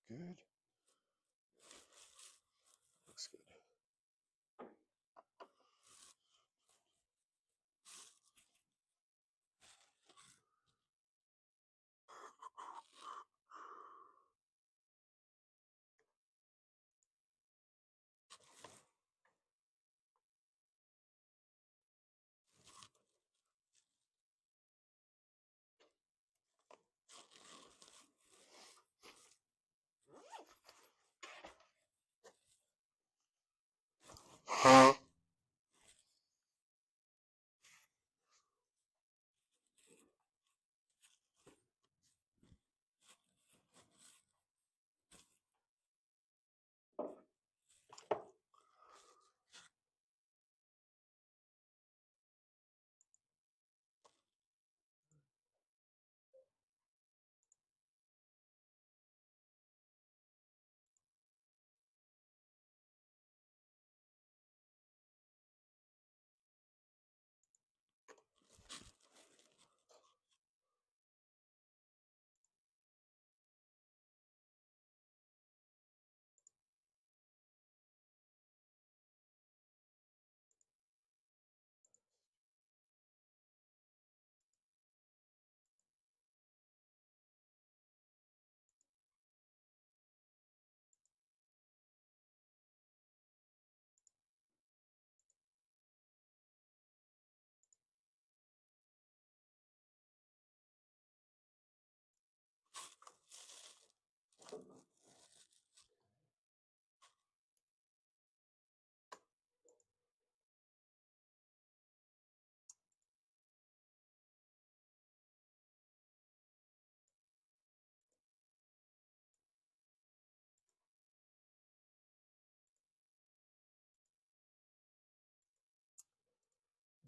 good. Looks good.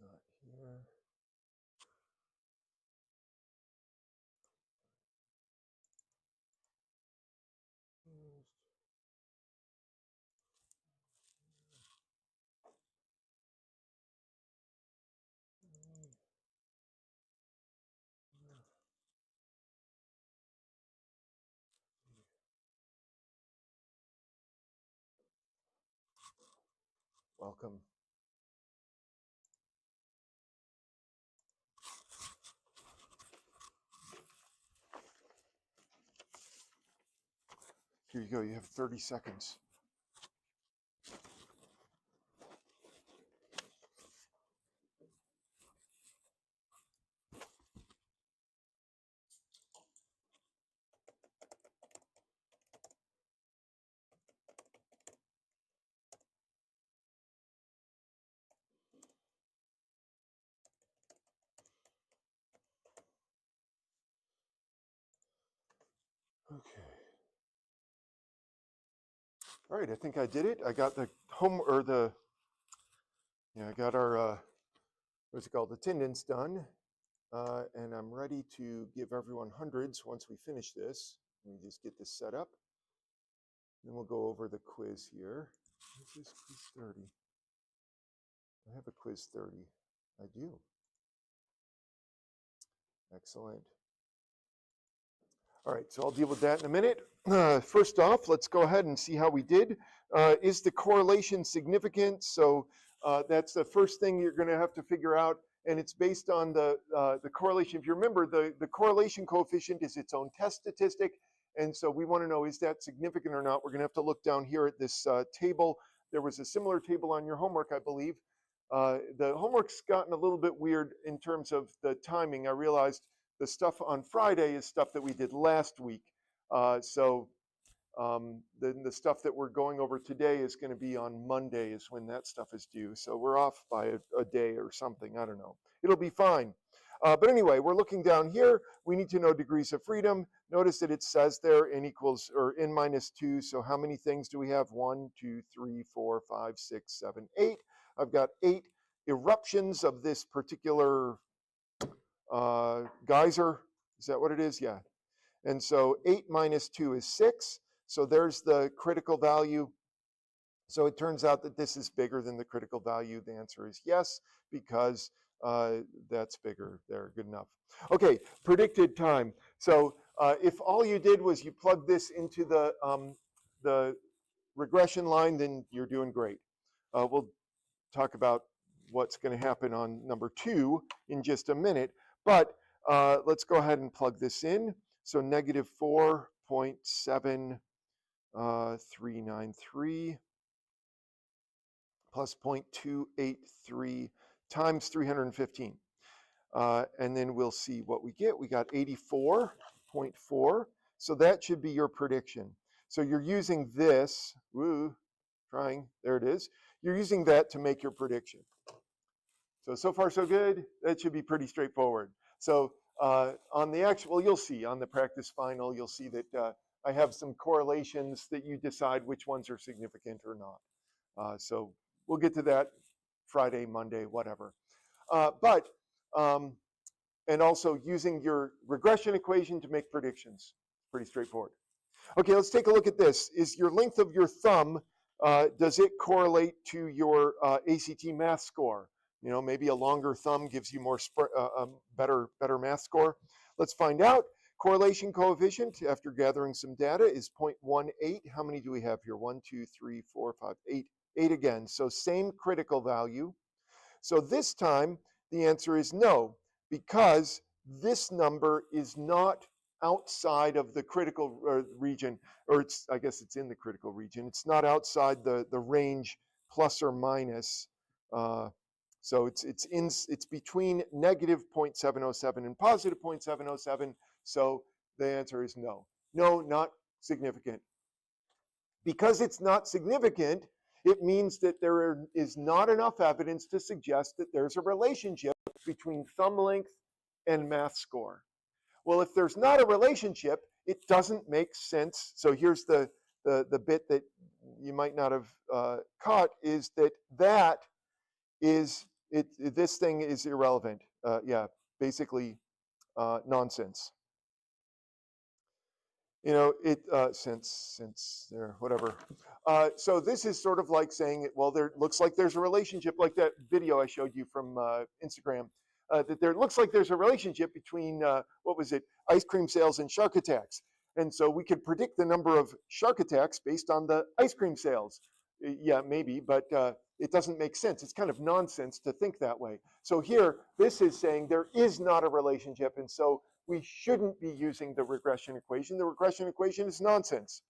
Not here. Welcome. Here you go. You have 30 seconds. Okay. All right, I think I did it. I got the I got our, what's it called, attendance done. And I'm ready to give everyone hundreds once we finish this. Let me just get this set up. Then we'll go over the quiz here. Where's this quiz 30? I have a quiz 30. I do. Excellent. All right, so I'll deal with that in a minute. First off, let's go ahead and see how we did. Is the correlation significant? So that's the first thing you're going to have to figure out, and it's based on the correlation. If you remember, the correlation coefficient is its own test statistic, and so we want to know, is that significant or not? We're going to have to look down here at this table. There was a similar table on your homework, I believe. The homework's gotten a little bit weird in terms of the timing. I realized the stuff on Friday is stuff that we did last week. So the stuff that we're going over today is going to be on Monday is when that stuff is due. So we're off by a day or something. I don't know. It'll be fine. But anyway, we're looking down here. We need to know degrees of freedom. Notice that it says there n equals, or n minus 2. So how many things do we have? 1, 2, 3, 4, 5, 6, 7, 8. I've got 8 eruptions of this particular geyser. Is that what it is? Yeah. And so 8 minus 2 is 6. So there's the critical value. So it turns out that this is bigger than the critical value. The answer is yes, because that's bigger there. Good enough. Okay, predicted time. So if all you did was you plugged this into the regression line, then you're doing great. We'll talk about what's going to happen on number 2 in just a minute, but let's go ahead and plug this in. So negative 4.7393 plus 0.283 times 315. And then we'll see what we get. We got 84.4. So that should be your prediction. So you're using this, there it is. You're using that to make your prediction. So far so good. That should be pretty straightforward. So on the actual, you'll see on the practice final, you'll see that I have some correlations that you decide which ones are significant or not. So we'll get to that Friday, Monday, whatever. And also using your regression equation to make predictions. Pretty straightforward. Okay, let's take a look at this. Is your length of your thumb, does it correlate to your ACT math score? You know, maybe a longer thumb gives you more better math score. Let's find out. Correlation coefficient, after gathering some data, is 0.18. How many do we have here? 1, 2, 3, 4, 5, 8. 8 again. So same critical value. So this time, the answer is no, because this number is not outside of the critical region, or I guess it's in the critical region. It's not outside the range plus or minus. So it's between negative 0.707 and positive 0.707. So the answer is no. No, not significant. Because it's not significant, it means that there is not enough evidence to suggest that there's a relationship between thumb length and math score. Well, if there's not a relationship, it doesn't make sense. So here's the bit that you might not have caught, is that this thing is irrelevant. Yeah, basically nonsense. You know, since there, whatever. So this is sort of like saying, well, there looks like there's a relationship, like that video I showed you from Instagram, that there looks like there's a relationship between, what was it, ice cream sales and shark attacks. And so we could predict the number of shark attacks based on the ice cream sales. Yeah, maybe, but it doesn't make sense. It's kind of nonsense to think that way. So here, this is saying there is not a relationship, and so we shouldn't be using the regression equation. The regression equation is nonsense.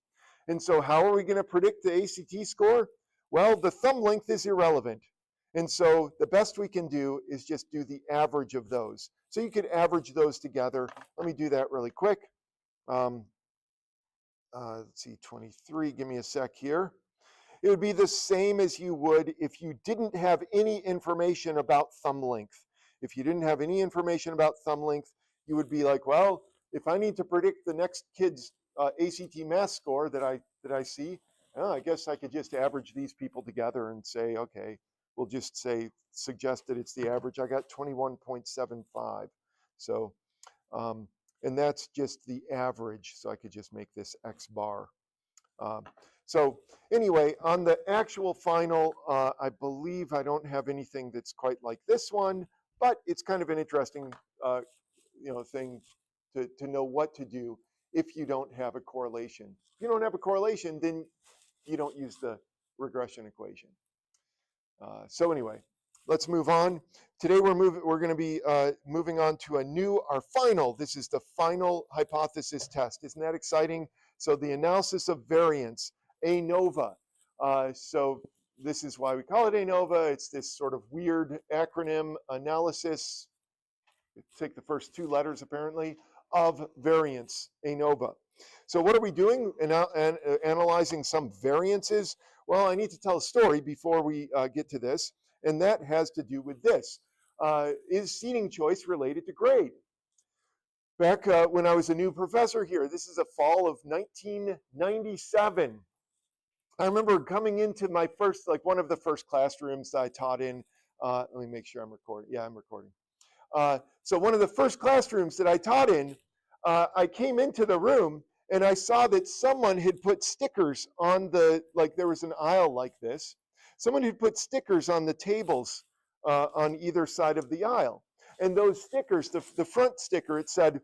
And so how are we going to predict the ACT score? Well, the thumb length is irrelevant. And so the best we can do is just do the average of those. So you could average those together. Let me do that really quick. Let's see, 23, give me a sec here. It would be the same as you would if you didn't have any information about thumb length. If you didn't have any information about thumb length, you would be like, well, if I need to predict the next kid's ACT math score that I see, I guess I could just average these people together and say, okay, we'll just suggest that it's the average. I got 21.75. So, and that's just the average. So I could just make this X bar. So anyway, on the actual final, I believe I don't have anything that's quite like this one, but it's kind of an interesting thing to know what to do if you don't have a correlation. If you don't have a correlation, then you don't use the regression equation. So anyway, let's move on. Today we're going to be moving on to our final. This is the final hypothesis test. Isn't that exciting? So the analysis of variance, ANOVA. So this is why we call it ANOVA. It's this sort of weird acronym, analysis. Take the first 2 letters apparently of variance, ANOVA. So what are we doing? Analyzing some variances. Well, I need to tell a story before we get to this, and that has to do with this. Is seating choice related to grade? Back when I was a new professor here, this is a fall of 1997. I remember coming into my first, one of the first classrooms I taught in. Let me make sure I'm recording. Yeah, I'm recording. So one of the first classrooms that I taught in, I came into the room and I saw that someone had put stickers on there was an aisle like this. Someone had put stickers on the tables on either side of the aisle. And those stickers, the front sticker, it said,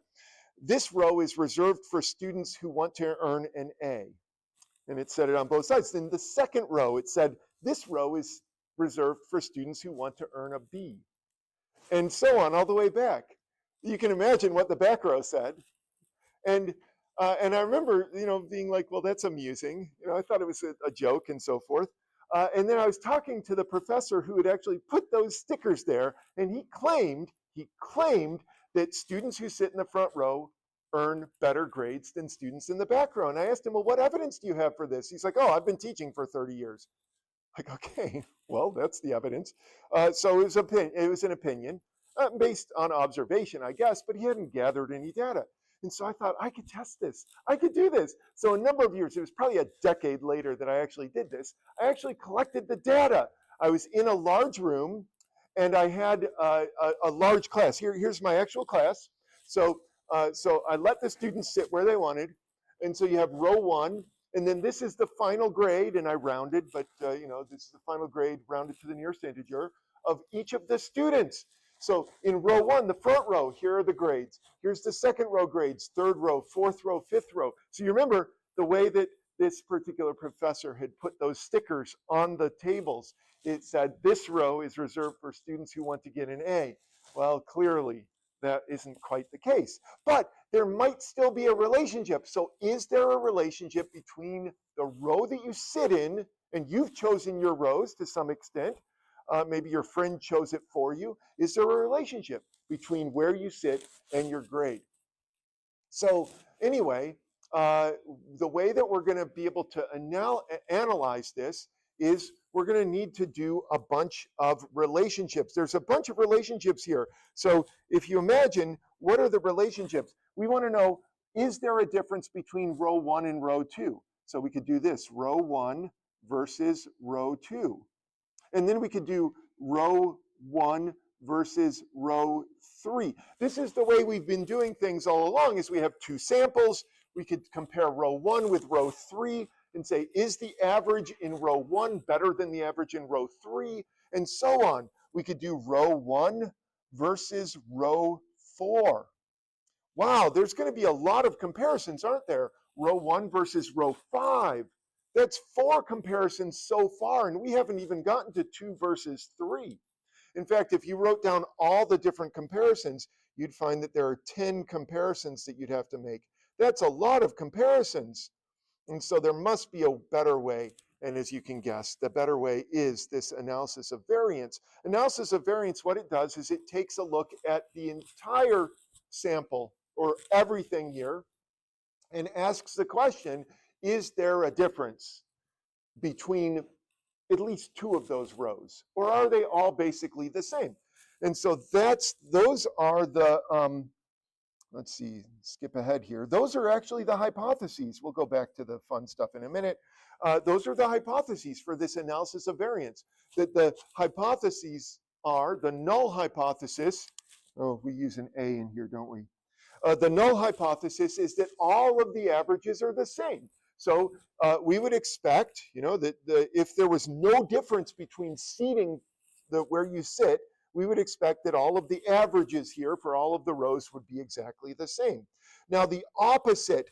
this row is reserved for students who want to earn an A. And it said it on both sides. In the second row, it said, this row is reserved for students who want to earn a B. And so on, all the way back. You can imagine what the back row said. And I remember, being like, well, that's amusing. I thought it was a joke and so forth. And then I was talking to the professor who had actually put those stickers there, and he claimed that students who sit in the front row earn better grades than students in the back row. And I asked him, well, what evidence do you have for this? He's like, oh, I've been teaching for 30 years. Like, okay, well, that's the evidence. So it was an opinion based on observation, I guess, but he hadn't gathered any data. And so I thought, I could test this. I could do this. So a number of years, it was probably a decade later that I actually did this. I actually collected the data. I was in a large room, and I had a large class. Here's my actual class. So I let the students sit where they wanted. And so you have row 1, and then this is the final grade, and I rounded, but this is the final grade rounded to the nearest integer of each of the students. So in row 1, the front row, here are the grades. Here's the second row grades, third row, fourth row, fifth row. So you remember the way that this particular professor had put those stickers on the tables. It said this row is reserved for students who want to get an A. Well, clearly that isn't quite the case, but there might still be a relationship. So is there a relationship between the row that you sit in, and you've chosen your rows to some extent, maybe your friend chose it for you. Is there a relationship between where you sit and your grade? So anyway, the way that we're going to be able to analyze this is we're going to need to do a bunch of relationships. There's a bunch of relationships here. So if you imagine, what are the relationships? We want to know, is there a difference between row 1 and row 2? So we could do this, row 1 versus row 2. And then we could do row 1 versus row 3. This is the way we've been doing things all along, is we have 2 samples. We could compare row 1 with row 3 and say, is the average in row 1 better than the average in row 3? And so on. We could do row 1 versus row 4. Wow, there's going to be a lot of comparisons, aren't there? Row 1 versus row 5. That's 4 comparisons so far, and we haven't even gotten to 2 versus 3. In fact, if you wrote down all the different comparisons, you'd find that there are 10 comparisons that you'd have to make. That's a lot of comparisons. And so there must be a better way. And as you can guess, the better way is this analysis of variance. Analysis of variance, what it does is it takes a look at the entire sample, or everything here, and asks the question, is there a difference between at least 2 of those rows, or are they all basically the same? And so those are the, let's see, skip ahead here. Those are actually the hypotheses. We'll go back to the fun stuff in a minute. Those are the hypotheses for this analysis of variance. That the hypotheses are the null hypothesis. Oh, we use an A in here, don't we? The null hypothesis is that all of the averages are the same. So we would expect, that if there was no difference between seating where you sit, we would expect that all of the averages here for all of the rows would be exactly the same. Now, the opposite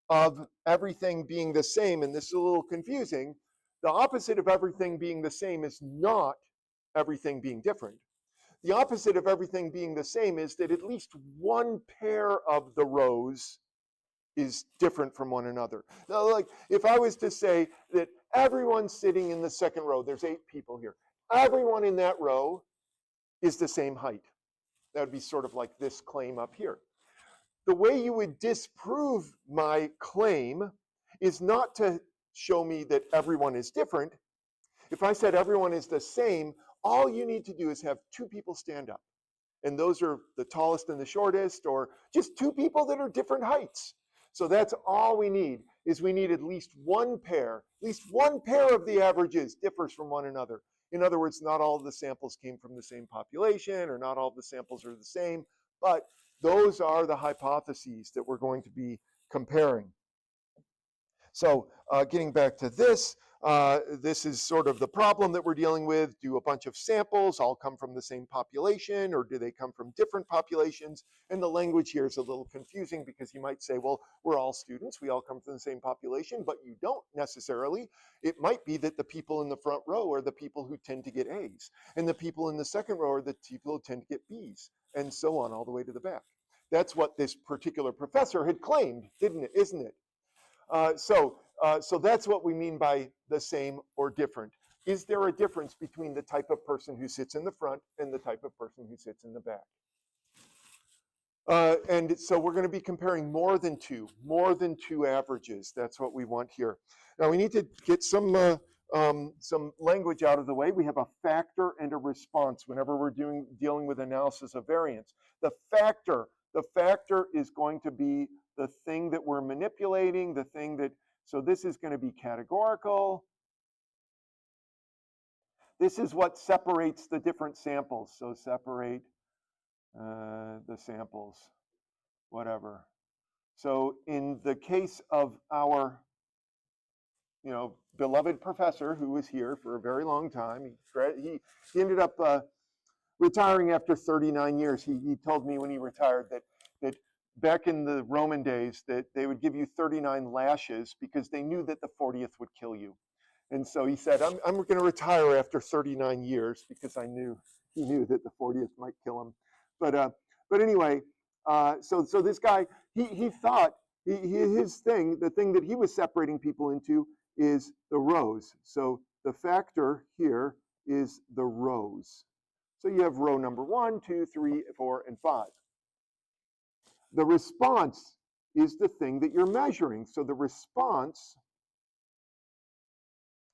of everything being the same, and this is a little confusing, the opposite of everything being the same is not everything being different. The opposite of everything being the same is that at least one pair of the rows is different from one another. Now, like if I was to say that everyone sitting in the second row, there's 8 people here, everyone in that row is the same height. That would be sort of like this claim up here. The way you would disprove my claim is not to show me that everyone is different. If I said everyone is the same, all you need to do is have 2 people stand up. And those are the tallest and the shortest, or just 2 people that are different heights. So that's all we need, is we need at least one pair of the averages differs from one another. In other words, not all of the samples came from the same population, or not all of the samples are the same, but those are the hypotheses that we're going to be comparing. So getting back to this, This is sort of the problem that we're dealing with. Do a bunch of samples all come from the same population, or do they come from different populations? And the language here is a little confusing because you might say, well, we're all students, we all come from the same population, but you don't necessarily. It might be that the people in the front row are the people who tend to get A's, and the people in the second row are the people who tend to get B's, and so on all the way to the back. That's what this particular professor had claimed, isn't it? So that's what we mean by the same or different. Is there a difference between the type of person who sits in the front and the type of person who sits in the back? And so we're going to be comparing more than two averages. That's what we want here. Now we need to get some language out of the way. We have a factor and a response whenever we're dealing with analysis of variance. The factor is going to be the thing that we're manipulating, the thing that, so this is going to be categorical. This is what separates the different samples. So separate the samples, whatever. So in the case of our, beloved professor who was here for a very long time, he ended up retiring after 39 years. He told me when he retired that back in the Roman days that they would give you 39 lashes because they knew that the 40th would kill you. And so he said, I'm going to retire after 39 years because he knew that the 40th might kill him. But anyway, so this guy, he thought the thing that he was separating people into is the rows. So the factor here is the rows. So you have row number 1, 2, 3, 4, and 5. The response is the thing that you're measuring. So the response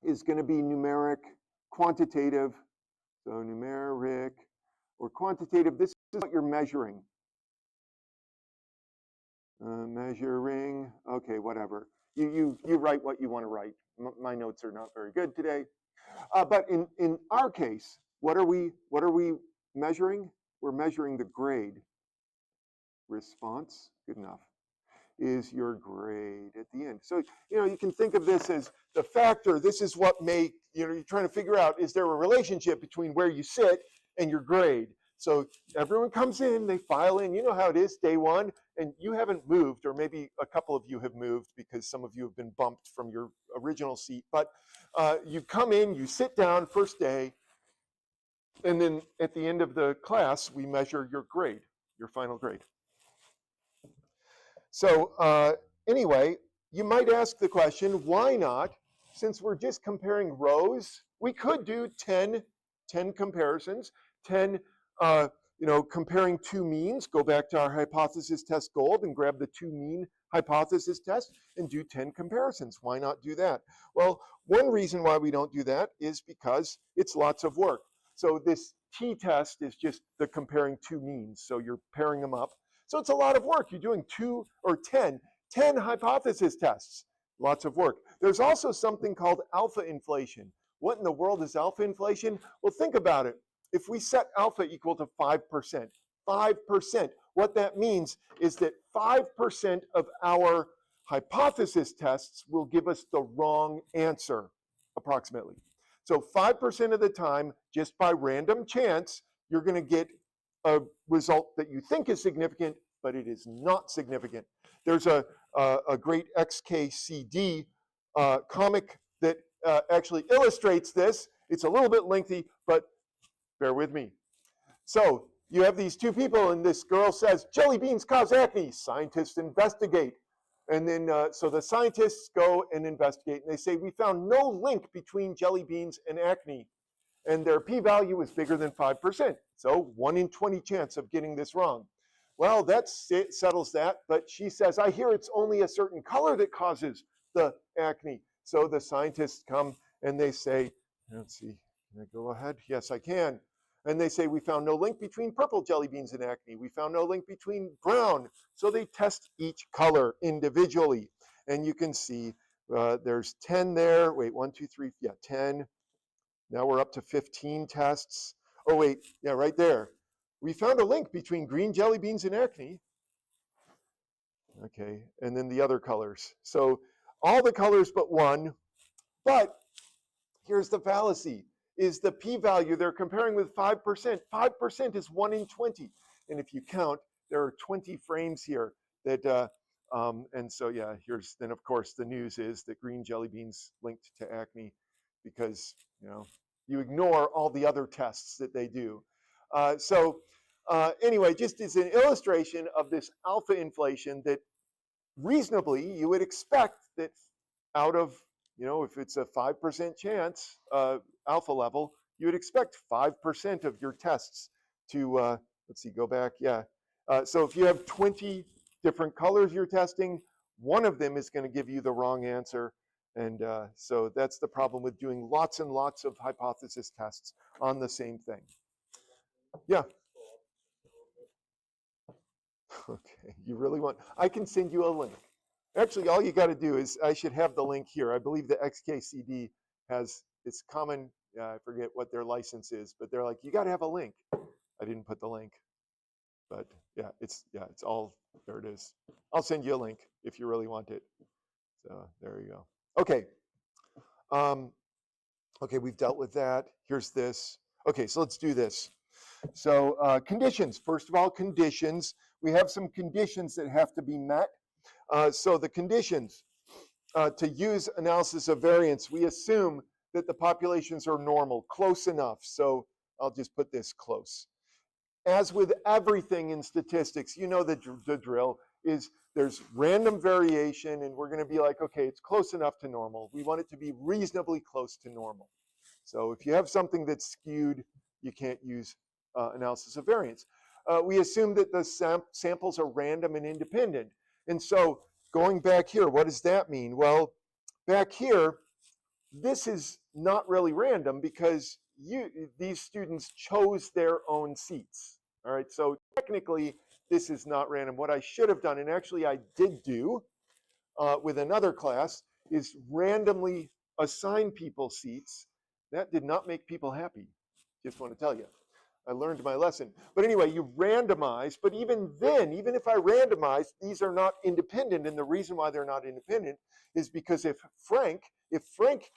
is going to be numeric, quantitative. So numeric or quantitative, this is what you're measuring. Measuring, okay, whatever. You write what you want to write. My notes are not very good today. But in our case, what are we measuring? We're measuring the grade. Response, good enough, is your grade at the end. So, you can think of this as the factor. This is what you're trying to figure out, is there a relationship between where you sit and your grade? So everyone comes in, they file in, you know how it is, day one, and you haven't moved, or maybe a couple of you have moved because some of you have been bumped from your original seat, but you come in, you sit down first day, and then at the end of the class, we measure your grade, your final grade. So anyway, you might ask the question, why not? Since we're just comparing rows, we could do 10 comparisons, 10, comparing two means. Go back to our hypothesis test gold and grab the two mean hypothesis test and do 10 comparisons. Why not do that? Well, one reason why we don't do that is because it's lots of work. So this t-test is just the comparing two means. So you're pairing them up. So it's a lot of work. You're doing 2 or 10 hypothesis tests. Lots of work. There's also something called alpha inflation. What in the world is alpha inflation? Well, think about it. If we set alpha equal to 5%, what that means is that 5% of our hypothesis tests will give us the wrong answer, approximately. So 5% of the time, just by random chance, you're going to get a result that you think is significant, but it is not significant. There's a great XKCD comic that actually illustrates this. It's a little bit lengthy, but bear with me. So you have these two people, and this girl says, jelly beans cause acne. Scientists investigate. And then, so the scientists go and investigate, and they say, we found no link between jelly beans and acne. And their p-value is bigger than 5%. So 1 in 20 chance of getting this wrong. Well, that settles that, but she says, I hear it's only a certain color that causes the acne. So the scientists come and they say, let's see, can I go ahead? Yes, I can. And they say, we found no link between purple jelly beans and acne. We found no link between brown. So they test each color individually. And you can see there's 10 there. Wait, 1, 2, 3, yeah, 10. Now we're up to 15 tests. Oh, wait, yeah, right there. We found a link between green jelly beans and acne. Okay, and then the other colors. So all the colors but one. But here's the fallacy, is the p-value they're comparing with 5%. 5% is 1 in 20. And if you count, there are 20 frames here that, and so yeah, here's, then of course the news is that green jelly beans linked to acne because, you ignore all the other tests that they do. Anyway, just as an illustration of this alpha inflation that reasonably you would expect that out of, if it's a 5% chance alpha level, you would expect 5% of your tests to, let's see, go back, yeah. So if you have 20 different colors you're testing, one of them is going to give you the wrong answer. And so that's the problem with doing lots and lots of hypothesis tests on the same thing. Yeah. Okay, you really want, I can send you a link. Actually, all you got to do is, I should have the link here. I believe the XKCD has, it's common, I forget what their license is, but they're like, you got to have a link. I didn't put the link, but yeah, it's all, there it is. I'll send you a link if you really want it. So there you go. Okay. Okay, we've dealt with that. Here's this. Okay, so let's do this. So conditions, first of all, conditions. We have some conditions that have to be met. So the conditions to use analysis of variance, we assume that the populations are normal, close enough. So I'll just put this close. As with everything in statistics, you know the drill is there's random variation, and we're going to be like, okay, it's close enough to normal. We want it to be reasonably close to normal. So if you have something that's skewed, you can't use analysis of variance. We assume that the samples are random and independent. And so going back here, what does that mean? Well, back here, this is not really random because these students chose their own seats. All right, so technically, this is not random. What I should have done, and actually I did do with another class, is randomly assign people seats. That did not make people happy, just want to tell you. I learned my lesson. But anyway, you randomize, but even then, even if I randomize, these are not independent, and the reason why they're not independent is because if Frank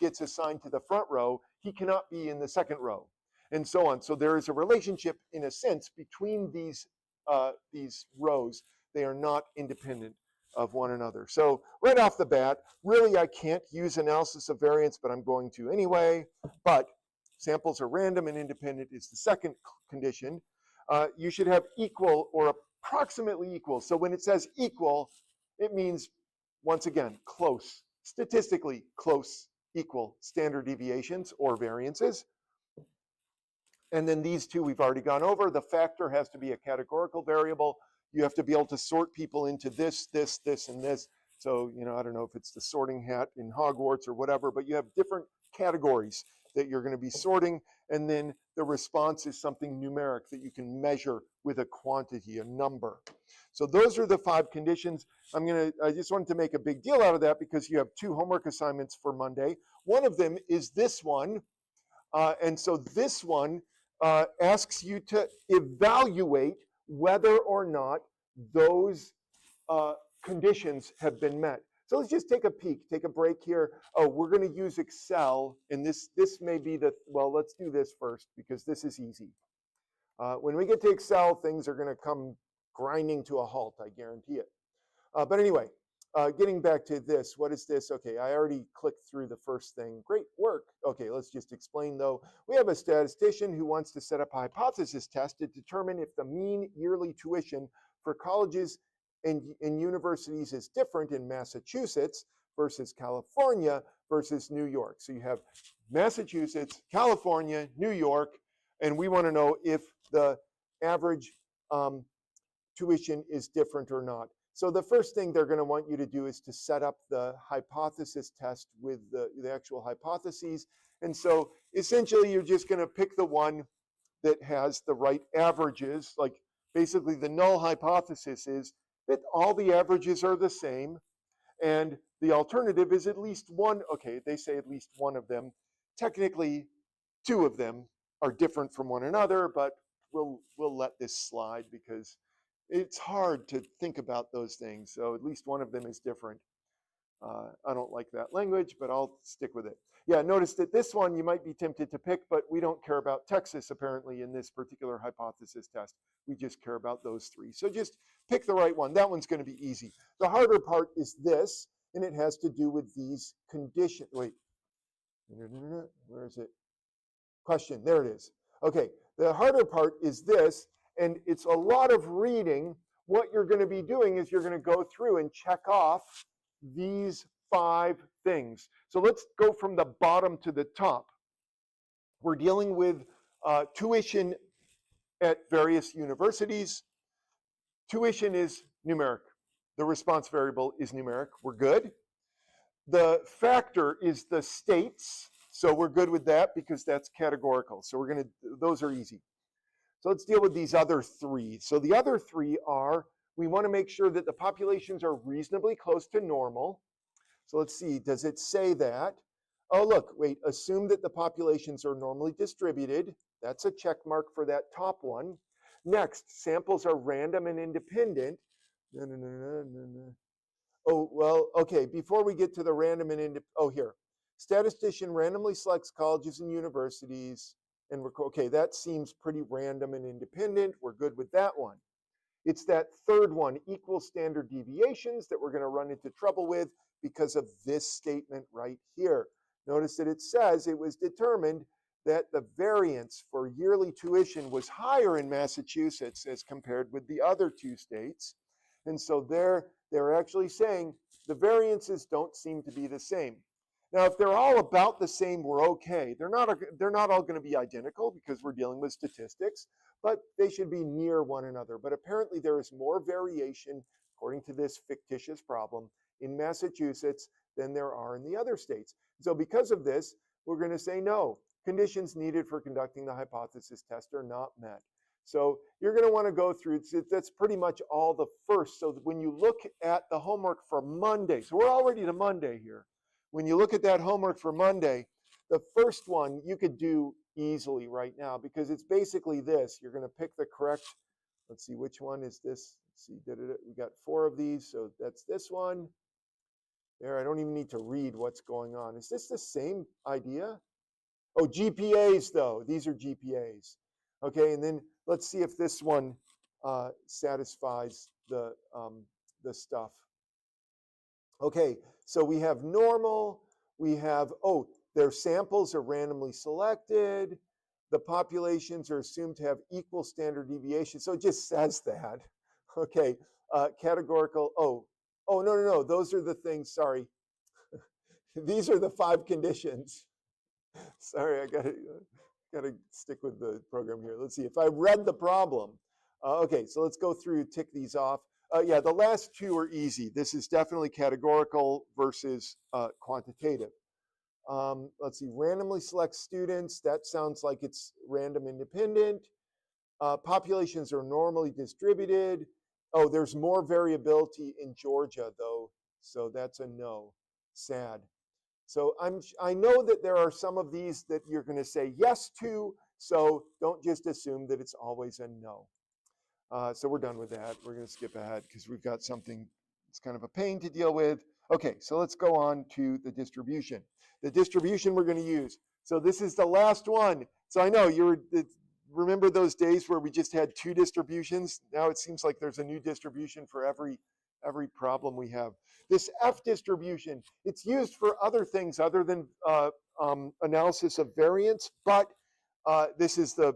gets assigned to the front row, he cannot be in the second row, and so on. So there is a relationship, in a sense, between these rows. They are not independent of one another. So right off the bat, really I can't use analysis of variance, but I'm going to anyway. But samples are random and independent is the second condition. You should have equal or approximately equal. So when it says equal, it means, once again, close, statistically close, equal standard deviations or variances. And then these two we've already gone over. The factor has to be a categorical variable. You have to be able to sort people into this, this, this, and this. So, I don't know if it's the sorting hat in Hogwarts or whatever, but you have different categories that you're going to be sorting, and then the response is something numeric that you can measure with a quantity, a number. So those are the 5 conditions. I just wanted to make a big deal out of that because you have 2 homework assignments for Monday. One of them is this one, and so this one asks you to evaluate whether or not those conditions have been met. So let's just take a peek, take a break here. Oh, we're going to use Excel, and this may be well, let's do this first because this is easy. When we get to Excel, things are going to come grinding to a halt, I guarantee it. But anyway, getting back to this, what is this? Okay, I already clicked through the first thing. Great work. Okay, let's just explain though. We have a statistician who wants to set up a hypothesis test to determine if the mean yearly tuition for colleges and universities is different in Massachusetts versus California versus New York. So you have Massachusetts, California, New York, and we want to know if the average tuition is different or not. So the first thing they're going to want you to do is to set up the hypothesis test with the actual hypotheses. And so essentially you're just going to pick the one that has the right averages. Like basically the null hypothesis is that all the averages are the same, and the alternative is at least one. Okay, they say at least one of them. Technically, 2 of them are different from one another, but we'll let this slide because it's hard to think about those things. So at least one of them is different. I don't like that language, but I'll stick with it. Yeah, notice that this one you might be tempted to pick, but we don't care about Texas apparently in this particular hypothesis test. We just care about those three. So just pick the right one. That one's going to be easy. The harder part is this, and it has to do with these conditions. Wait, where is it? Question, there it is. Okay, the harder part is this, and it's a lot of reading. What you're going to be doing is you're going to go through and check off these 5 things. So let's go from the bottom to the top. We're dealing with tuition at various universities. Tuition is numeric. The response variable is numeric. We're good. The factor is the states. So we're good with that because that's categorical. So we're going to, those are easy. So let's deal with these other 3. So the other 3 are, we want to make sure that the populations are reasonably close to normal. So let's see, does it say that? Oh, look, wait, assume that the populations are normally distributed. That's a check mark for that top one. Next, samples are random and independent. Oh, well, okay, before we get to the random and independent, oh, here. Statistician randomly selects colleges and universities. And we're, okay, that seems pretty random and independent. We're good with that one. It's that third one, equal standard deviations, that we're going to run into trouble with because of this statement right here. Notice that it says it was determined that the variance for yearly tuition was higher in Massachusetts as compared with the other 2 states. And so they're actually saying the variances don't seem to be the same. Now, if they're all about the same, we're okay. They're not all going to be identical because we're dealing with statistics, but they should be near one another. But apparently there is more variation, according to this fictitious problem, in Massachusetts than there are in the other states. So because of this, we're going to say no. Conditions needed for conducting the hypothesis test are not met. So you're going to want to go through, that's pretty much all the first. So when you look at the homework for Monday, so we're already to Monday here. When you look at that homework for Monday, the first one you could do easily right now because it's basically this. You're going to pick the correct, let's see, which one is this? Let's see, we got 4 of these, so that's this one. There, I don't even need to read what's going on. Is this the same idea? Oh, GPAs though, these are GPAs. Okay, and then let's see if this one satisfies the stuff. Okay, so we have normal, we have, oh, their samples are randomly selected, the populations are assumed to have equal standard deviation, so it just says that. Okay, categorical, no, those are the things, sorry. These are the 5 conditions. Sorry, I gotta stick with the program here. Let's see, if I read the problem, okay, so let's go through, tick these off. Yeah, the last 2 are easy. This is definitely categorical versus quantitative. Let's see, randomly select students. That sounds like it's random independent. Populations are normally distributed. Oh, there's more variability in Georgia though, so that's a no. Sad. So I know that there are some of these that you're going to say yes to, so don't just assume that it's always a no. So we're done with that. We're going to skip ahead because we've got something that's kind of a pain to deal with. Okay, so let's go on to the distribution. The distribution we're going to use. So this is the last one. So I know remember those days where we just had 2 distributions? Now it seems like there's a new distribution for every problem we have. This F distribution, it's used for other things other than analysis of variance, but this is the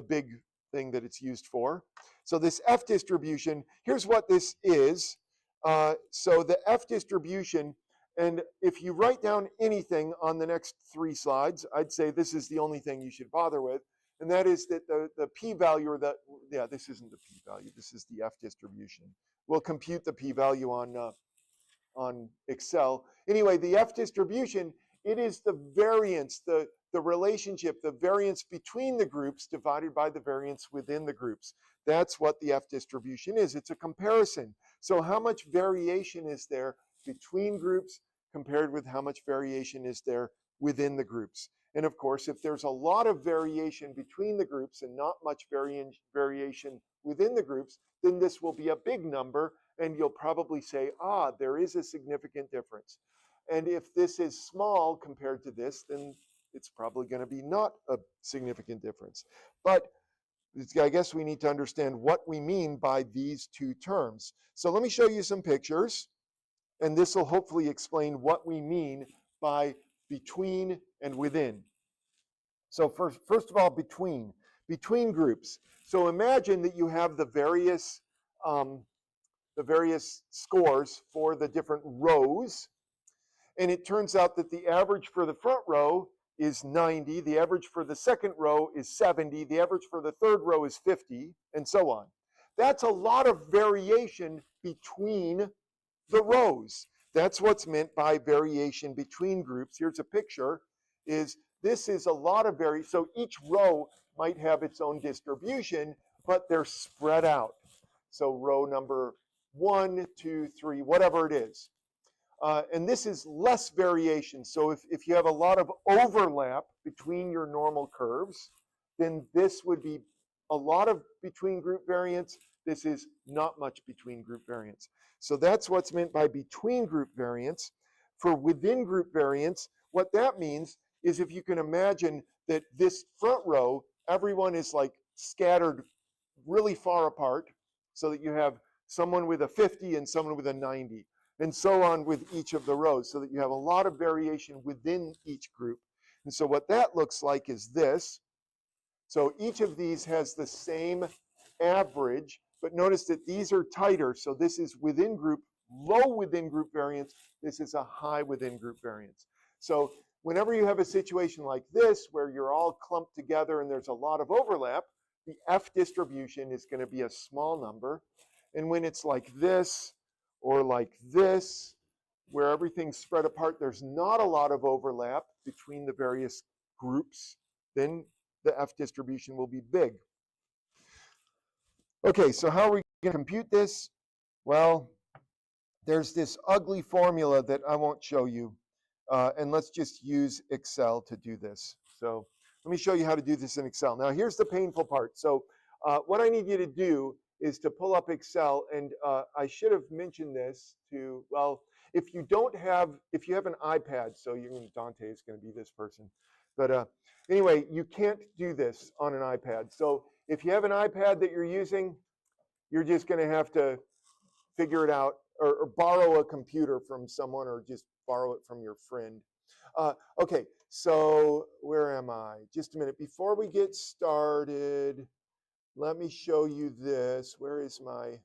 big thing that it's used for. So this F distribution, here's what this is. So the F distribution, and if you write down anything on the next 3 slides, I'd say this is the only thing you should bother with, and that is that the p-value, or yeah, this isn't the p-value, this is the F distribution. We'll compute the p-value on Excel. Anyway, the F distribution, it is the variance, the relationship, the variance between the groups divided by the variance within the groups. That's what the F distribution is. It's a comparison. So how much variation is there between groups compared with how much variation is there within the groups? And of course, if there's a lot of variation between the groups and not much variation within the groups, then this will be a big number, and you'll probably say, there is a significant difference. And if this is small compared to this, then it's probably going to be not a significant difference. But I guess we need to understand what we mean by these two terms. So let me show you some pictures, and this will hopefully explain what we mean by between and within. So first of all, between groups. So imagine that you have the various scores for the different rows, and it turns out that the average for the front row is 90, the average for the second row is 70, the average for the third row is 50, and so on. That's a lot of variation between the rows. That's what's meant by variation between groups. Here's a picture. This is a lot of variation. So each row might have its own distribution, but they're spread out. So row number 1, 2, 3, whatever it is. And this is less variation. So if you have a lot of overlap between your normal curves, then this would be a lot of between group variance. This is not much between group variance. So that's what's meant by between group variance. For within group variance, what that means is if you can imagine that this front row, everyone is like scattered really far apart, so that you have someone with a 50 and someone with a 90. And so on with each of the rows, so that you have a lot of variation within each group. And so what that looks like is this. So each of these has the same average, but notice that these are tighter. So this is within group, low within group variance. This is a high within group variance. So whenever you have a situation like this, where you're all clumped together and there's a lot of overlap, the F distribution is going to be a small number. And when it's like this, or like this, where everything's spread apart, there's not a lot of overlap between the various groups, then the F distribution will be big. Okay, so how are we going to compute this? Well, there's this ugly formula that I won't show you, and let's just use Excel to do this. So let me show you how to do this in Excel. Now, here's the painful part. So what I need you to do is to pull up Excel, and I should have mentioned this to, well, if you have an iPad, so Dante is going to be this person. But anyway, you can't do this on an iPad. So if you have an iPad that you're using, you're just going to have to figure it out, or borrow a computer from someone, or just borrow it from your friend. Okay, so where am I? Just a minute. Before we get started, let me show you this. Where is my,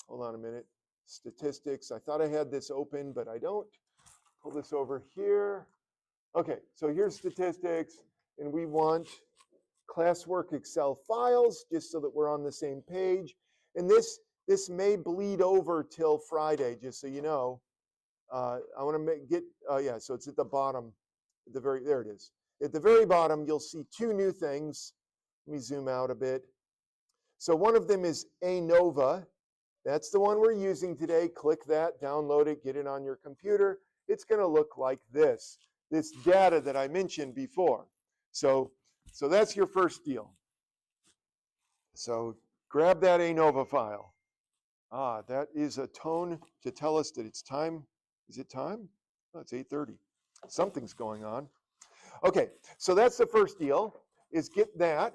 hold on a minute, statistics. I thought I had this open, but I don't. Pull this over here. Okay, so here's statistics, and we want classwork Excel files, just so that we're on the same page. And this may bleed over till Friday, just so you know. I want to yeah, so it's at the bottom, there it is. At the very bottom, you'll see two new things. Let me zoom out a bit. So one of them is ANOVA. That's the one we're using today. Click that, download it, get it on your computer. It's going to look like this data that I mentioned before. So that's your first deal. So grab that ANOVA file. That is a tone to tell us that it's time. Is it time? Oh, it's 8:30. Something's going on. Okay, so that's the first deal, is get that.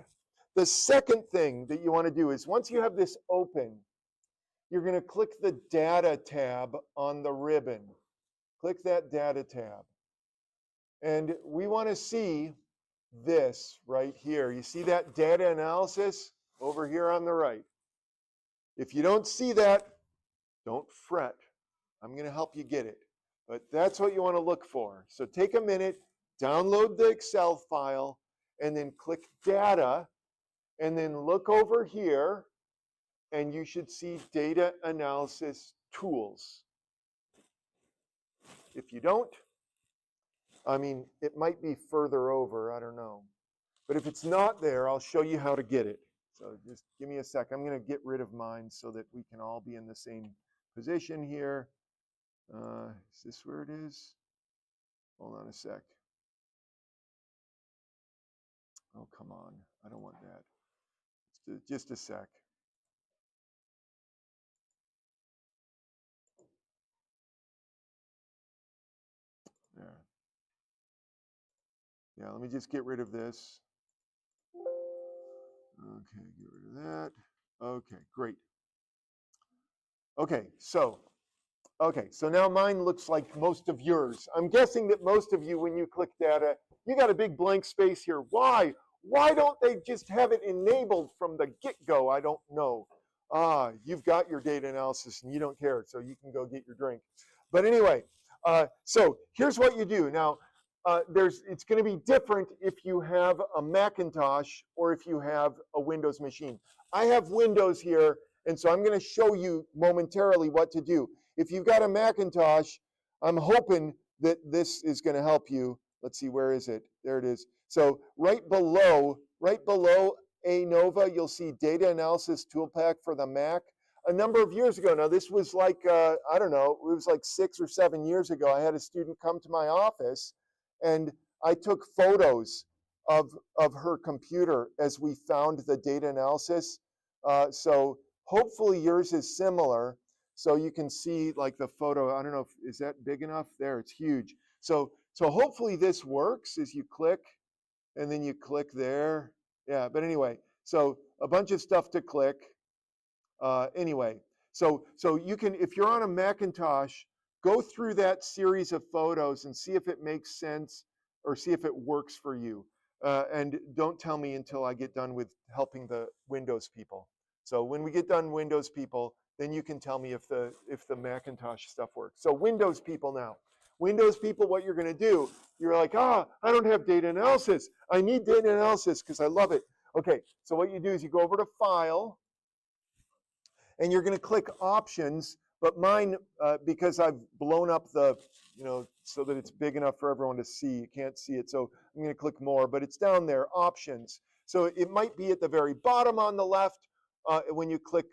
The second thing that you want to do is, once you have this open, you're going to click the Data tab on the ribbon. Click that Data tab. And we want to see this right here. You see that data analysis over here on the right? If you don't see that, don't fret. I'm going to help you get it. But that's what you want to look for. So take a minute, download the Excel file, and then click Data, and then look over here, and you should see Data Analysis Tools. If you don't, I mean, it might be further over, I don't know. But if it's not there, I'll show you how to get it. So just give me a sec. I'm going to get rid of mine so that we can all be in the same position here. Is this where it is? Hold on a sec. Oh, come on. I don't want that. Just a sec. Yeah, let me just get rid of this. Okay, get rid of that. Okay, great. Okay, so now mine looks like most of yours. I'm guessing that most of you, when you click data, you got a big blank space here. Why? Why don't they just have it enabled from the get-go? I don't know. You've got your data analysis and you don't care, so you can go get your drink. But anyway, so here's what you do. Now, it's going to be different if you have a Macintosh or if you have a Windows machine. I have Windows here, and so I'm going to show you momentarily what to do. If you've got a Macintosh, I'm hoping that this is going to help you. Let's see, where is it? There it is. So right below ANOVA, you'll see Data Analysis Toolpack for the Mac. A number of years ago, now this was like, I don't know, it was like 6 or 7 years ago, I had a student come to my office and I took photos of her computer as we found the data analysis. So hopefully yours is similar. So you can see like the photo, I don't know, is that big enough? There, it's huge. So hopefully this works as you click and then you click there. Yeah, but anyway, so a bunch of stuff to click. Anyway, so you can, if you're on a Macintosh, go through that series of photos and see if it makes sense or see if it works for you. And don't tell me until I get done with helping the Windows people. So when we get done Windows people, then you can tell me if the Macintosh stuff works. So Windows people now. Windows people, what you're going to do, you're like, I don't have data analysis. I need data analysis because I love it. Okay, so what you do is you go over to File, and you're going to click Options, but mine, because I've blown up the, so that it's big enough for everyone to see, you can't see it, so I'm going to click More, but it's down there, Options. So it might be at the very bottom on the left when you click,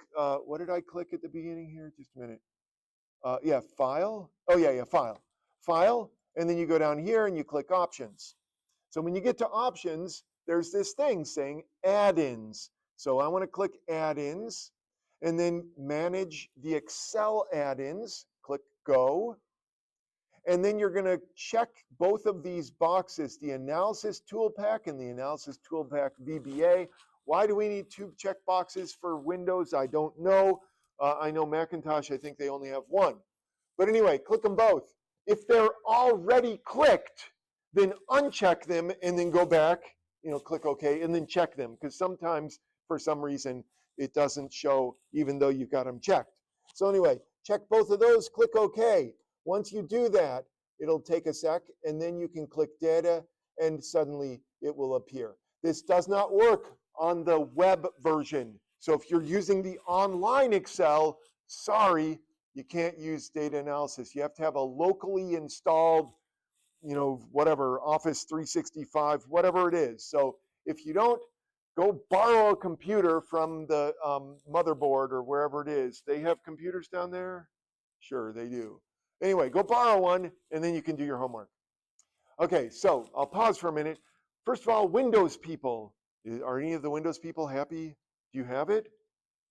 what did I click at the beginning here? Just a minute. Yeah, File. Oh, yeah, File. File, and then you go down here and you click Options. So when you get to Options, there's this thing saying Add-ins. So I want to click Add-ins, and then Manage the Excel add-ins, click Go. And then you're going to check both of these boxes, the Analysis Toolpack and the Analysis Toolpack VBA. Why do we need 2 check boxes for Windows? I don't know. I know Macintosh, I think they only have 1. But anyway, click them both. If they're already clicked, then uncheck them and then go back, click OK, and then check them. Because sometimes, for some reason, it doesn't show even though you've got them checked. So anyway, check both of those, click OK. Once you do that, it'll take a sec, and then you can click Data, and suddenly it will appear. This does not work on the web version. So if you're using the online Excel, sorry, you can't use data analysis. You have to have a locally installed, whatever, Office 365, whatever it is. So if you don't, go borrow a computer from the motherboard or wherever it is. They have computers down there? Sure, they do. Anyway, go borrow one, and then you can do your homework. Okay, so I'll pause for a minute. First of all, Windows people. Are any of the Windows people happy? Do you have it?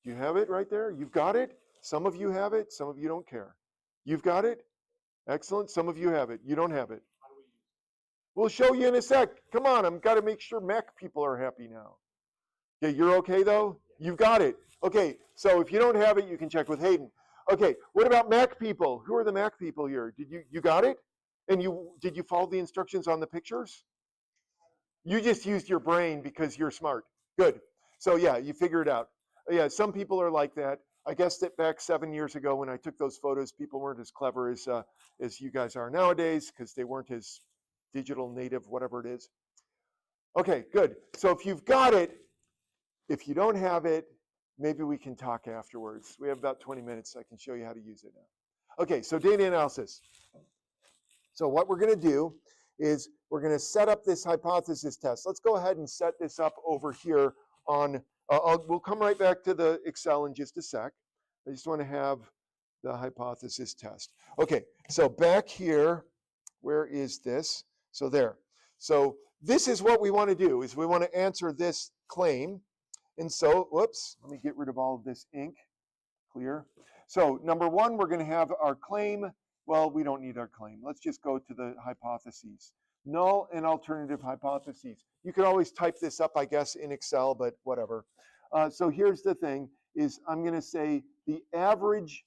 Do you have it right there? You've got it? Some of you have it. Some of you don't care. You've got it? Excellent. Some of you have it. You don't have it. We'll show you in a sec. Come on, I've got to make sure Mac people are happy now. Okay, you're okay though? You've got it. Okay, so if you don't have it, you can check with Hayden. Okay, what about Mac people? Who are the Mac people here? Did you got it? And did you follow the instructions on the pictures? You just used your brain because you're smart. Good. So yeah, you figured it out. Yeah, some people are like that. I guess that back 7 years ago when I took those photos, people weren't as clever as you guys are nowadays because they weren't as digital native, whatever it is. Okay, good. So if you've got it, if you don't have it, maybe we can talk afterwards. We have about 20 minutes. I can show you how to use it now. Okay, so data analysis. So what we're going to do is we're going to set up this hypothesis test. Let's go ahead and set this up over here on, we'll come right back to the Excel in just a sec. I just want to have the hypothesis test. Okay, so back here, where is this? So there. So this is what we want to do, is we want to answer this claim. And so, whoops, let me get rid of all of this ink. Clear. So number one, we're going to have our claim. Well, we don't need our claim. Let's just go to the hypotheses. null and alternative hypotheses. You could always type this up, I guess, in Excel, but whatever. So here's the thing, is I'm going to say the average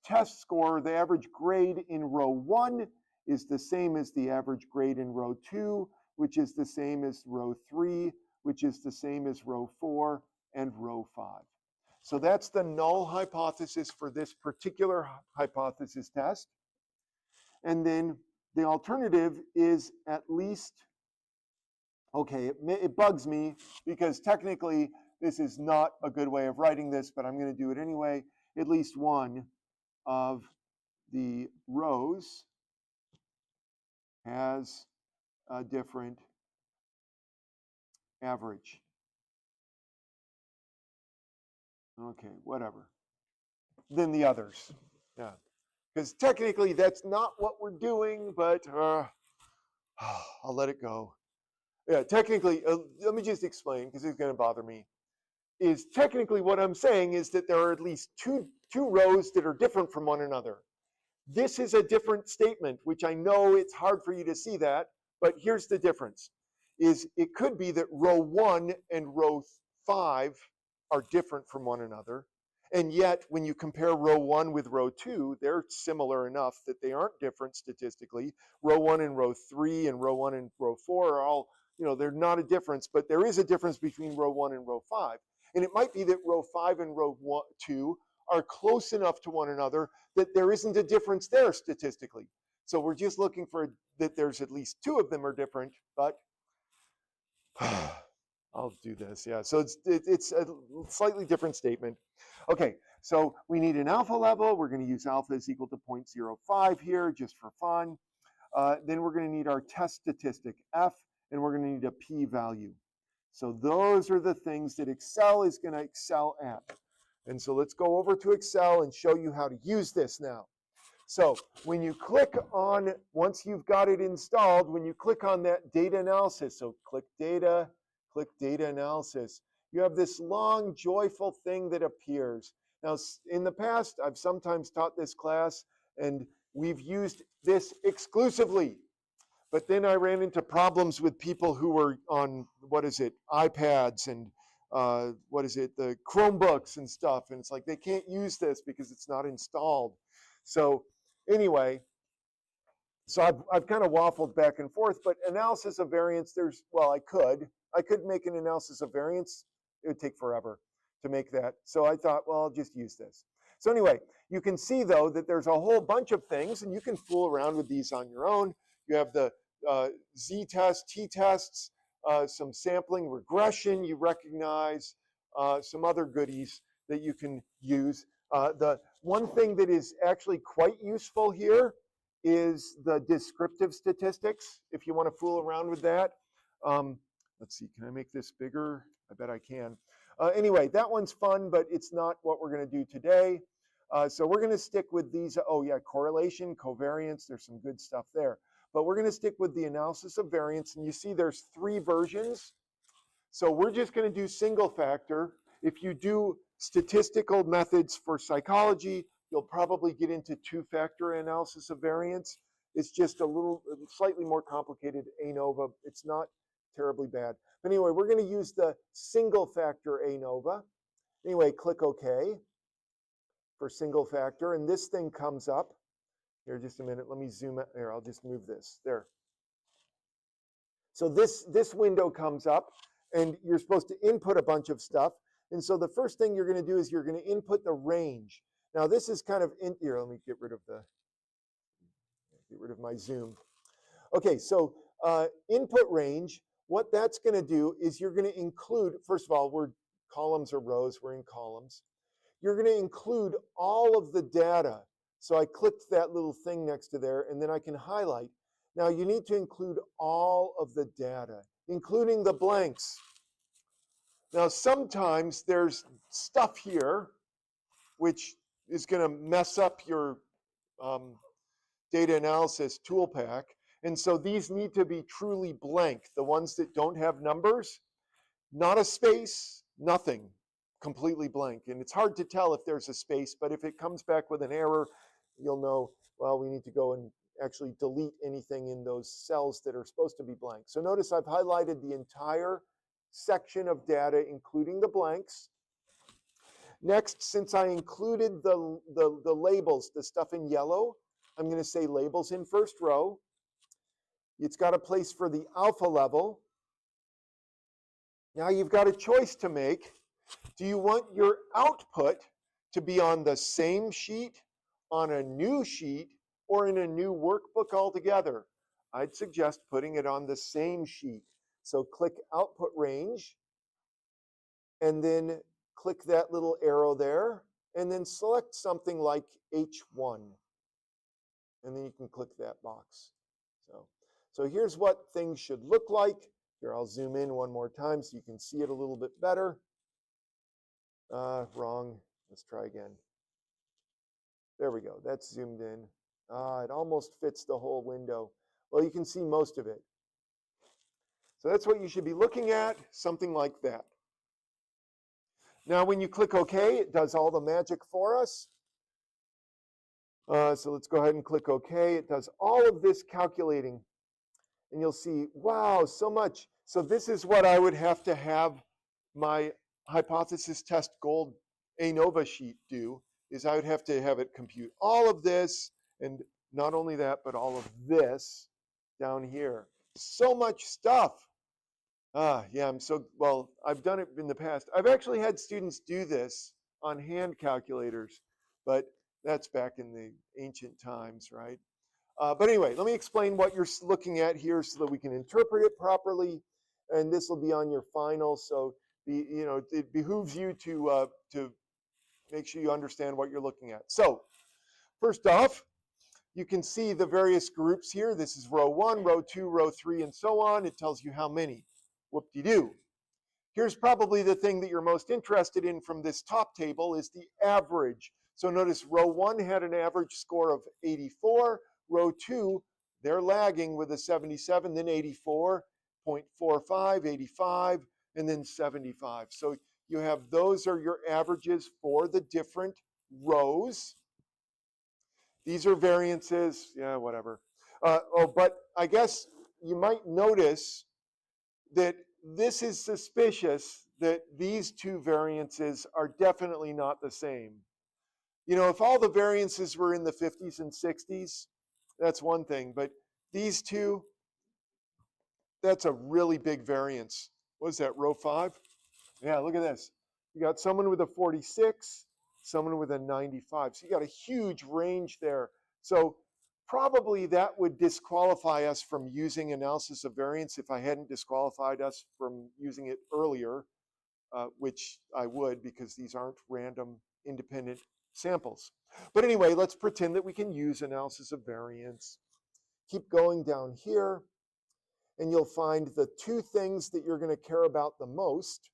test score, the average grade in row 1 is the same as the average grade in row 2, which is the same as row 3, which is the same as row 4 and row 5. So that's the null hypothesis for this particular hypothesis test. And then the alternative is at least, okay, it bugs me because technically this is not a good way of writing this, but I'm going to do it anyway. At least one of the rows has a different average. Okay, whatever. Than the others. Yeah. Because technically that's not what we're doing, but I'll let it go. Yeah, technically, let me just explain because it's going to bother me. Is technically what I'm saying is that there are at least two rows that are different from one another. This is a different statement, which I know it's hard for you to see that, but here's the difference. Is it could be that row 1 and row 5 are different from one another, and yet when you compare row 1 with row 2, they're similar enough that they aren't different statistically. Row 1 and row 3 and row 1 and row 4 are all, they're not a difference, but there is a difference between row 1 and row 5. And it might be that row 5 and row 2 are close enough to one another that there isn't a difference there statistically. So we're just looking for that there's at least 2 of them are different, but I'll do this, yeah. So it's a slightly different statement. Okay, so we need an alpha level. We're going to use alpha is equal to 0.05 here just for fun. Then we're going to need our test statistic F, and we're going to need a p-value. So those are the things that Excel is going to excel at. And so let's go over to Excel and show you how to use this now. So when you click on, once you've got it installed, when you click on that data analysis, so click data analysis, you have this long, joyful thing that appears. Now, in the past, I've sometimes taught this class, and we've used this exclusively. But then I ran into problems with people who were on, iPads and the Chromebooks and stuff. And it's like, they can't use this because it's not installed. So anyway, so I've kind of waffled back and forth, but analysis of variance, I could make an analysis of variance. It would take forever to make that. So I thought, well, I'll just use this. So anyway, you can see though that there's a whole bunch of things, and you can fool around with these on your own. You have the z-test, t-tests, some sampling regression you recognize, some other goodies that you can use. The one thing that is actually quite useful here is the descriptive statistics, if you want to fool around with that. Let's see, can I make this bigger? I bet I can. Anyway, that one's fun, but it's not what we're going to do today. So we're going to stick with these. Oh yeah, correlation, covariance, there's some good stuff there. But we're going to stick with the analysis of variance, and you see there's 3 versions. So we're just going to do single factor. If you do statistical methods for psychology, you'll probably get into 2-factor analysis of variance. It's just slightly more complicated ANOVA. It's not terribly bad. But anyway, we're going to use the single factor ANOVA. Anyway, click OK for single factor, and this thing comes up. Here, just a minute. Let me zoom out. Here, I'll just move this. There. So this window comes up, and you're supposed to input a bunch of stuff. And so the first thing you're going to do is you're going to input the range. Now this is kind of here. Let me get rid of my zoom. Okay, so input range. What that's going to do is you're going to include. First of all, we're columns or rows. We're in columns. You're going to include all of the data. So I clicked that little thing next to there, and then I can highlight. Now you need to include all of the data, including the blanks. Now sometimes there's stuff here which is going to mess up your data analysis tool pack. And so these need to be truly blank. The ones that don't have numbers, not a space, nothing, completely blank. And it's hard to tell if there's a space, but if it comes back with an error, you'll know, well, we need to go and actually delete anything in those cells that are supposed to be blank. So notice I've highlighted the entire section of data, including the blanks. Next, since I included the labels, the stuff in yellow, I'm going to say labels in first row. It's got a place for the alpha level. Now you've got a choice to make. Do you want your output to be on the same sheet, on a new sheet, or in a new workbook altogether? I'd suggest putting it on the same sheet. So click Output Range, and then click that little arrow there, and then select something like H1. And then you can click that box. So here's what things should look like. Here, I'll zoom in one more time so you can see it a little bit better. Wrong. Let's try again. There we go. That's zoomed in. It almost fits the whole window. Well, you can see most of it. So that's what you should be looking at, something like that. Now, when you click OK, it does all the magic for us. So let's go ahead and click OK. It does all of this calculating. And you'll see, wow, so much. So this is what I would have to have my hypothesis test gold ANOVA sheet do, is I would have to have it compute all of this, and not only that, but all of this down here. So much stuff. Yeah, well, I've done it in the past. I've actually had students do this on hand calculators, but that's back in the ancient times, right? But anyway, let me explain what you're looking at here so that we can interpret it properly. And this will be on your final, so it behooves you to make sure you understand what you're looking at. So first off, you can see the various groups here. This is row 1, row 2, row 3, and so on. It tells you how many. Whoop-de-doo. Here's probably the thing that you're most interested in from this top table is the average. So notice row 1 had an average score of 84. Row 2, they're lagging with a 77, then 84.45, 85, and then 75. So you have those are your averages for the different rows. These are variances, yeah, whatever. But I guess you might notice that this is suspicious that these two variances are definitely not the same. You know, if all the variances were in the 50s and 60s, that's one thing, but these two, that's a really big variance. What is that, row 5? Yeah, look at this. You got someone with a 46, someone with a 95. So you got a huge range there. So probably that would disqualify us from using analysis of variance if I hadn't disqualified us from using it earlier, which I would because these aren't random independent samples. But anyway, let's pretend that we can use analysis of variance. Keep going down here, and you'll find the two things that you're going to care about the most,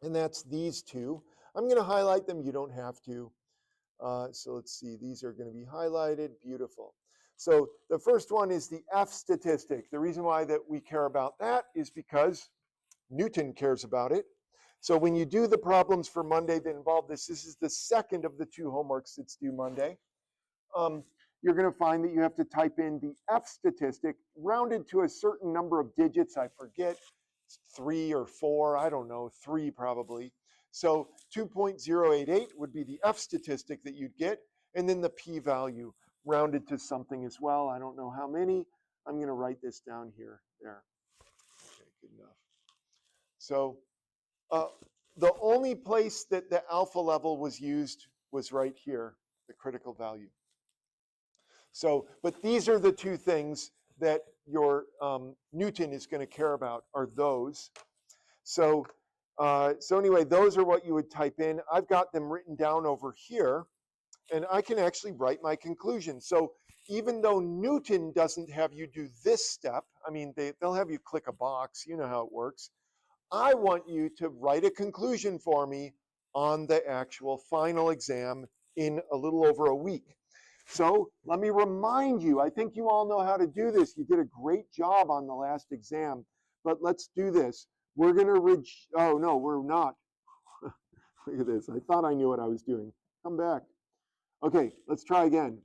and that's these two. I'm going to highlight them. You don't have to. So let's see. These are going to be highlighted. Beautiful. So the first one is the F statistic. The reason why that we care about that is because Newton cares about it. So when you do the problems for Monday that involve this is the second of the two homeworks that's due Monday. You're going to find that you have to type in the F statistic rounded to a certain number of digits. I forget, 3 or 4, I don't know, 3 probably. So 2.088 would be the F statistic that you'd get, and then the p-value rounded to something as well. I don't know how many. I'm going to write this down here. There. Okay, good enough. So the only place that the alpha level was used was right here, the critical value. So, but these are the two things that your Newton is going to care about, are those. So, so anyway, those are what you would type in. I've got them written down over here, and I can actually write my conclusion. So even though Newton doesn't have you do this step, I mean, they'll have you click a box, you know how it works. I want you to write a conclusion for me on the actual final exam in a little over a week. So let me remind you, I think you all know how to do this. You did a great job on the last exam, but let's do this. We're going to, oh no, we're not. Look at this, I thought I knew what I was doing. Come back. Okay, let's try again.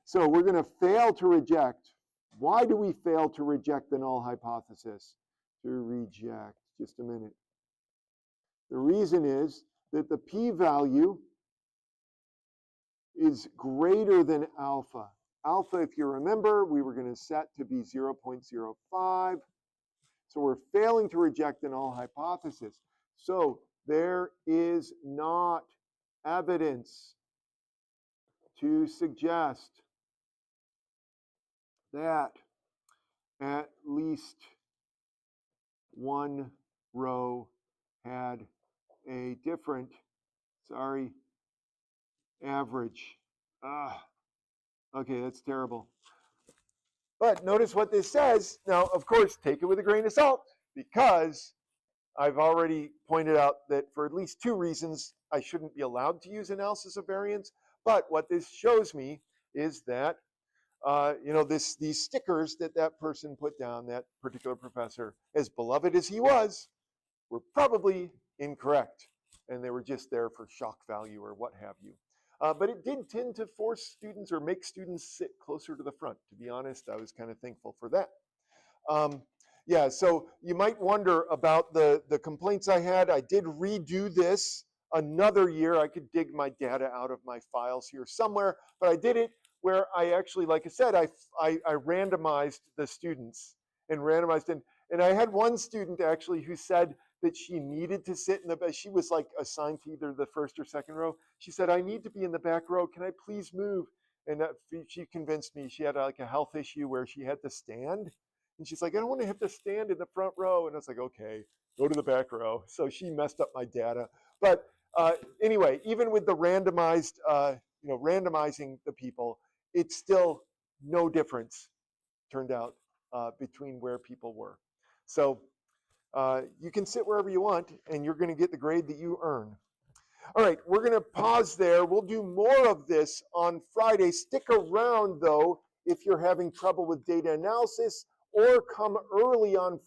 So we're going to fail to reject. Why do we fail to reject the null hypothesis? To reject, just a minute. The reason is that the p-value is greater than alpha. Alpha, if you remember, we were going to set to be 0.05. So we're failing to reject the null hypothesis. So there is not evidence to suggest that at least one row had a different, average. Okay, that's terrible. But notice what this says. Now, of course, take it with a grain of salt, because I've already pointed out that for at least two reasons, I shouldn't be allowed to use analysis of variance. But what this shows me is that, these stickers that person put down, that particular professor, as beloved as he was, were probably incorrect. And they were just there for shock value or what have you. But it did tend to force students or make students sit closer to the front. To be honest, I was kind of thankful for that. Yeah, so you might wonder about the complaints I had. I did redo this another year. I could dig my data out of my files here somewhere, but I did it where I actually, like I said, I randomized the students and I had one student actually who said that she needed to sit in the back. She was like assigned to either the first or second row. She said, I need to be in the back row. Can I please move? And she convinced me. She had like a health issue where she had to stand. And she's like, I don't want to have to stand in the front row. And I was like, okay, go to the back row. So she messed up my data. But anyway, even with the randomized, randomizing the people, it's still no difference, turned out, between where people were. So you can sit wherever you want, and you're going to get the grade that you earn. All right, we're going to pause there. We'll do more of this on Friday. Stick around, though, if you're having trouble with data analysis, or come early on